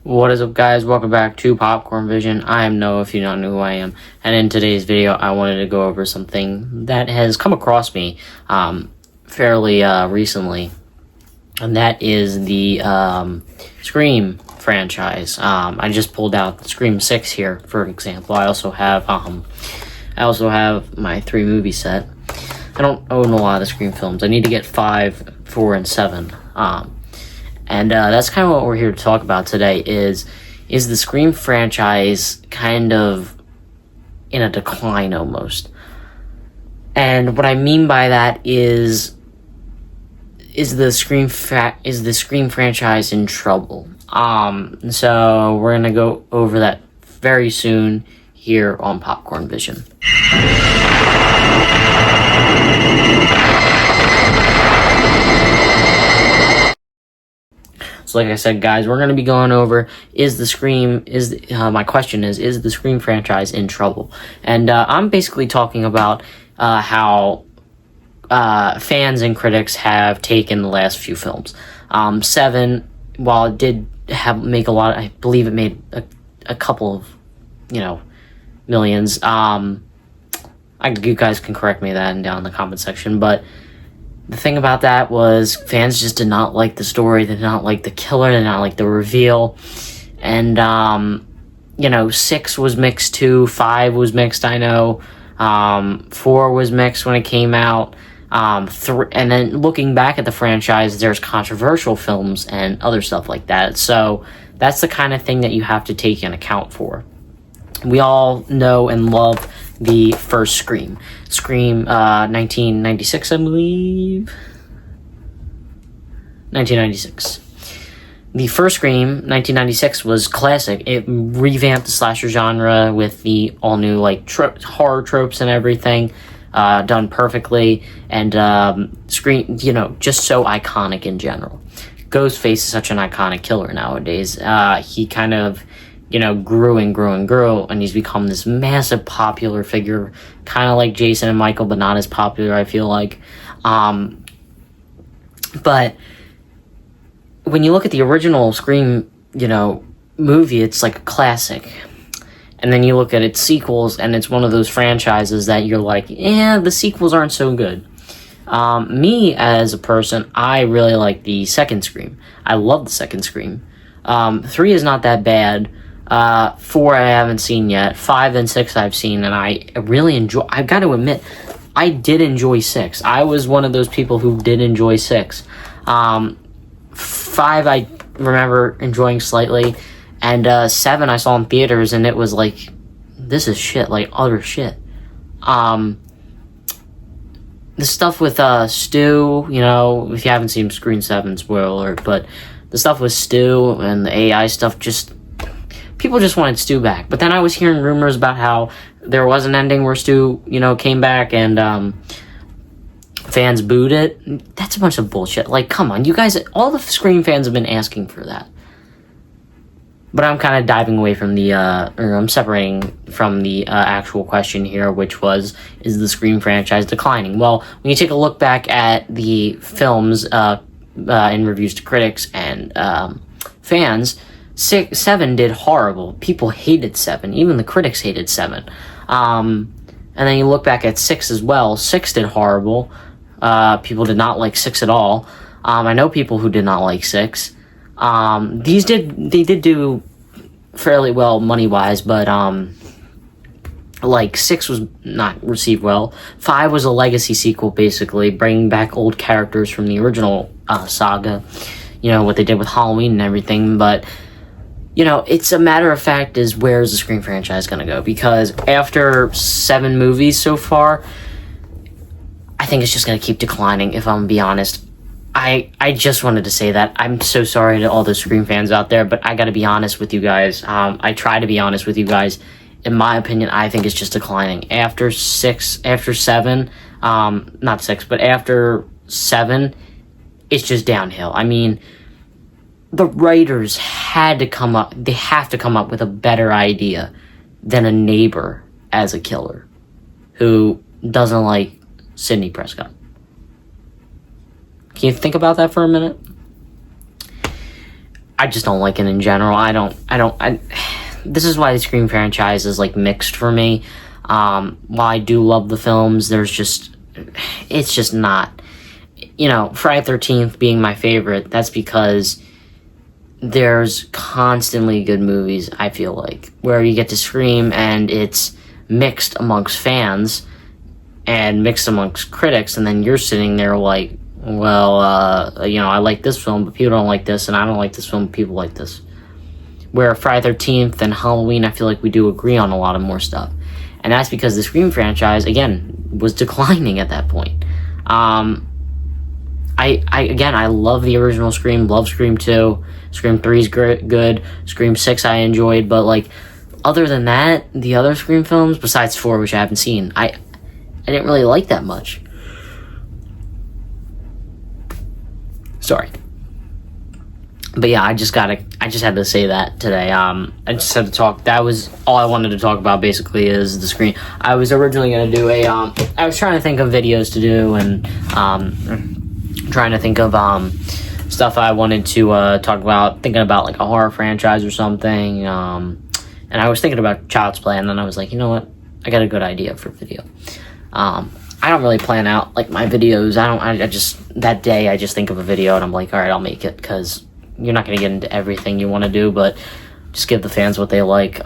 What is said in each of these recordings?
What is up, guys? Welcome back to Popcorn Vision. I am Noah, if you don't know who I am. And in today's video, I wanted to go over something that has come across me fairly recently. And that is the Scream franchise. I just pulled out Scream 6 here, for example. I also have my 3 movie set. I don't own a lot of the Scream films. I need to get 5, 4, and 7. And that's kind of what we're here to talk about today is the Scream franchise kind of in a decline almost. And what I mean by that is the Scream franchise in trouble? So we're going to go over that very soon here on Popcorn Vision. So like I said, guys, we're going to be going over, my question is the Scream franchise in trouble? And I'm basically talking about how fans and critics have taken the last few films. 7, while it did make a lot, I believe it made a couple of, millions. You guys can correct me down in the comment section, but the thing about that was fans just did not like the story, they did not like the killer, they did not like the reveal. And, 6 was mixed too, 5 was mixed, I know. 4 was mixed when it came out. 3, and then looking back at the franchise, there's controversial films and other stuff like that. So that's the kind of thing that you have to take in account for. We all know and love the first Scream. Scream 1996, I believe. 1996. The first Scream, 1996, was classic. It revamped the slasher genre with the all-new horror tropes and everything, done perfectly, and Scream, just so iconic in general. Ghostface is such an iconic killer nowadays. He kind of grew and grew and grew, and he's become this massive popular figure, kind of like Jason and Michael, but not as popular, I feel like. But when you look at the original Scream, movie, it's like a classic. And then you look at its sequels, and it's one of those franchises that you're like, the sequels aren't so good. Me, as a person, I really like the second Scream. I love the second Scream. 3 is not that bad. 4 I haven't seen yet. 5 and 6 I've seen, and I really enjoy. I've got to admit, I did enjoy 6. I was one of those people who did enjoy 6. 5 I remember enjoying slightly, and 7 I saw in theaters, and it was like, this is shit, like utter shit. The stuff with Stu, if you haven't seen Scream 7, spoiler alert, but the stuff with Stu and the AI stuff, people just wanted Stu back. But then I was hearing rumors about how there was an ending where Stu, came back and fans booed it. That's a bunch of bullshit. Like, come on, you guys, all the Scream fans have been asking for that. But I'm kind of diving away from I'm separating from the actual question here, which was, is the Scream franchise declining? Well, when you take a look back at the films in reviews to critics and fans, 7 did horrible. People hated 7. Even the critics hated 7. And then you look back at 6 as well. 6 did horrible. People did not like 6 at all. I know people who did not like 6. They did do fairly well money-wise, but 6 was not received well. 5 was a legacy sequel, basically, bringing back old characters from the original saga. What they did with Halloween and everything, but it's a matter of fact is, where's the Scream franchise going to go? Because after 7 movies so far, I think it's just going to keep declining, if I'm going to be honest. I just wanted to say that. I'm so sorry to all the Scream fans out there, but I got to be honest with you guys. I try to be honest with you guys. In my opinion, I think it's just declining. After 7, not 6, but after 7, it's just downhill. I mean, the writers have to come up with a better idea than a neighbor as a killer who doesn't like Sidney Prescott. Can you think about that for a minute? I just don't like it in general. This is why the Scream franchise is like mixed for me. While I do love the films, it's just not, Friday 13th being my favorite, that's because there's constantly good movies, I feel like, where you get to Scream and it's mixed amongst fans and mixed amongst critics, and then you're sitting there like, well, I like this film, but people don't like this, and I don't like this film, but people like this. Where Friday 13th and Halloween, I feel like we do agree on a lot of more stuff. And that's because the Scream franchise, again, was declining at that point. I love the original Scream, love Scream 2, Scream 3 is good, Scream 6 I enjoyed, but, like, other than that, the other Scream films, besides 4, which I haven't seen, I didn't really like that much. Sorry. But yeah, I just had to say that today. I just had to talk. That was all I wanted to talk about, basically, is the Scream. I was originally going to do I was trying to think of videos to do, and trying to think of stuff I wanted to talk about, thinking about like a horror franchise or something. And I was thinking about Child's Play, and then I was like, you know what? I got a good idea for a video. I don't really plan out like my videos. I just, that day I just think of a video and I'm like, all right, I'll make it, because you're not going to get into everything you want to do, but just give the fans what they like.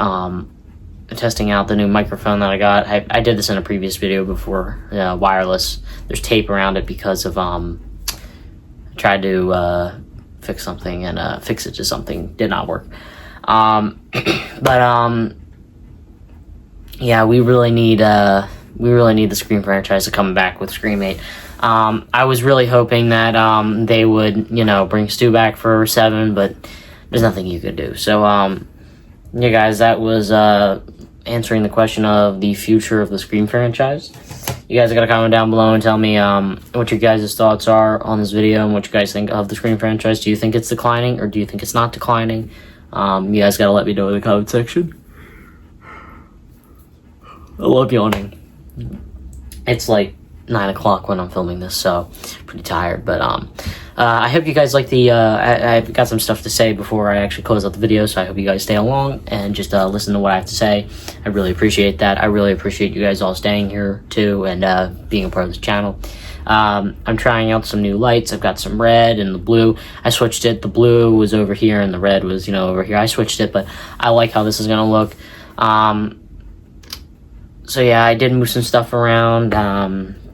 Testing out the new microphone that I got. I did this in a previous video before, wireless. There's tape around it because of, I tried to fix something and fix it to something, did not work. Yeah, we really need the Scream franchise to come back with Scream 8. I was really hoping that they would, bring Stu back for 7, but there's nothing you could do. So, yeah, guys, that was answering the question of the future of the Scream franchise. You guys gotta comment down below and tell me what your guys' thoughts are on this video and what you guys think of the Scream franchise. Do you think it's declining, or do you think it's not declining? You guys gotta let me know in the comment section. I love yawning. It's like 9 o'clock when I'm filming this, so pretty tired, but I hope you guys like the I've got some stuff to say before I actually close out the video, so I hope you guys stay along and just listen to what I have to say. I really appreciate that. I really appreciate you guys all staying here too, and being a part of this channel. I'm trying out some new lights. I've got some red and the blue. I switched it. The blue was over here and the red was, over here. I switched it, but I like how this is gonna look. So yeah, I did move some stuff around.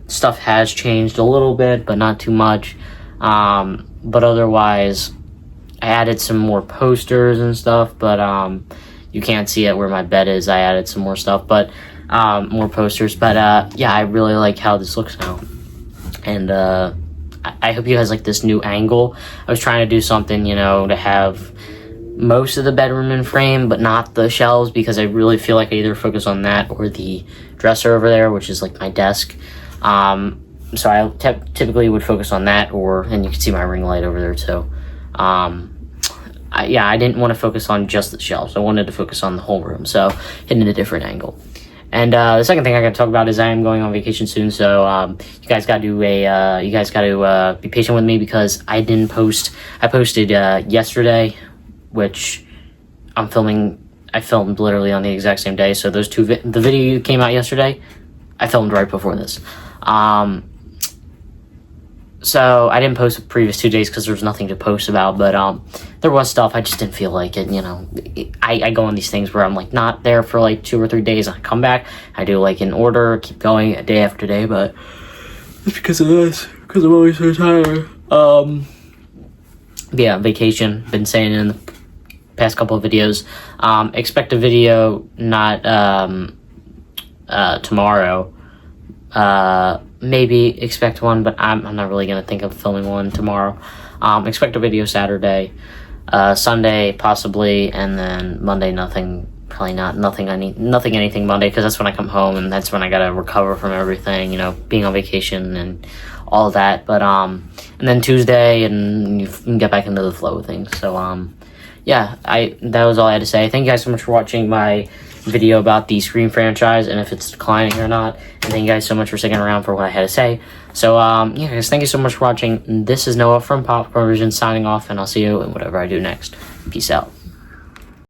Stuff has changed a little bit, but not too much. But otherwise, I added some more posters and stuff, but you can't see it where my bed is. I added some more stuff, but more posters. But yeah, I really like how this looks now. And I hope you guys like this new angle. I was trying to do something, to have most of the bedroom in frame, but not the shelves, because I really feel like I either focus on that or the dresser over there, which is like my desk. So I typically would focus on that, and you can see my ring light over there too. I didn't want to focus on just the shelves. I wanted to focus on the whole room, so hitting a different angle. And the second thing I got to talk about is I am going on vacation soon, so you guys got to be patient with me, because I didn't post. I posted yesterday, which I filmed literally on the exact same day. So those two, the video came out yesterday, I filmed right before this. So I didn't post the previous 2 days because there was nothing to post about, but there was stuff. I just didn't feel like it, I go on these things where I'm like not there for like 2 or 3 days, and I come back, I do like in order, keep going day after day, but it's because of this, because I'm always so tired. Yeah, vacation, been saying it in the past couple of videos. Expect a video not tomorrow. Maybe expect one, but I'm not really gonna think of filming one tomorrow. Expect a video Saturday, Sunday possibly, and then Monday nothing. Probably not anything Monday, because that's when I come home and that's when I gotta recover from everything, being on vacation and all that. But and then Tuesday, and you can get back into the flow of things. So yeah, that was all I had to say. Thank you guys so much for watching my video about the Scream franchise and if it's declining or not. And thank you guys so much for sticking around for what I had to say. So yeah, guys, thank you so much for watching. This is Noah from Popcorn Vision signing off, and I'll see you in whatever I do next. Peace out.